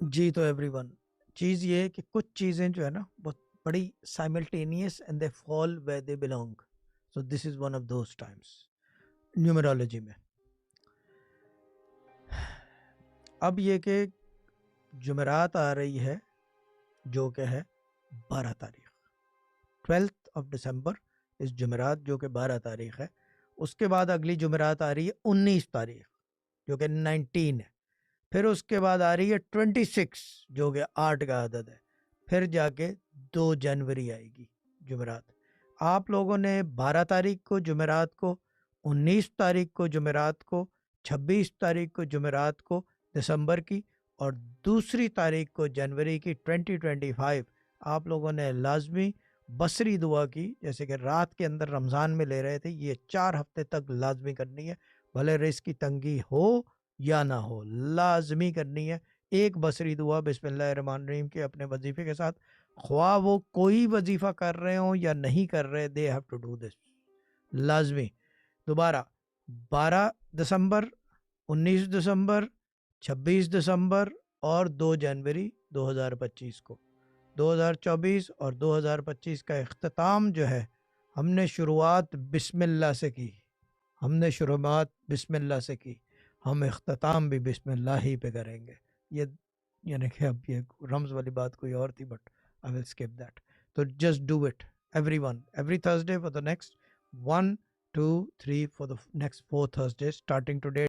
जी तो एवरीवन, चीज़ ये है कि कुछ चीज़ें जो है ना बहुत बड़ी simultaneous and they fall where they belong. So this is one of those times numerology में। अब ये कि जुमेरात आ रही है जो कि है 12 तारीख, 12 दिसंबर इस जुमेरात जो कि 12 तारीख है। उसके बाद अगली जुमेरात आ रही है 19 तारीख जो कि 19 है। फिर उसके बाद आ रही है 26 जो कि 8 का आदद है। फिर जाके 2 जनवरी आएगी जुमेरात। आप लोगों ने 12 तारीख को जुमेरात को, 19 तारीख को जुमेरात को, 26 तारीख को जुमेरात को दिसंबर की, और दूसरी तारीख को जनवरी की 2025 आप लोगों ने लाजमी बसरी दुआ की, जैसे कि रात के अंदर रमज़ान में ले रहे थे। ये 4 हफ्ते तक लाजमी करनी है, भले रिस्क की तंगी हो या ना हो, लाजमी करनी है। एक बसरी दुआ बिस्मिल्लाहिर्रहमानिर्रहीम के अपने वजीफे के साथ, ख्वाह वो कोई वजीफा कर रहे हो या नहीं कर रहे, they have to do this लाजमी। दोबारा 12 दिसंबर, 19 दिसंबर, 26 दिसंबर और 2 जनवरी 2025 को, 2024 और 2025 का इख्तिताम जो है, हमने शुरुआत बिस्मिल्लाह से की। हमने शुरुआत बिस्मिल्लाह से की, हम इख्तिताम भी बिस्मिल्लाह ही पे करेंगे। ये यानी कि अब ये रम्ज़ वाली बात कोई और थी, but I will skip that. तो just do it everyone, every Thursday for the next 1 2 3 for the next 4 Thursdays starting today।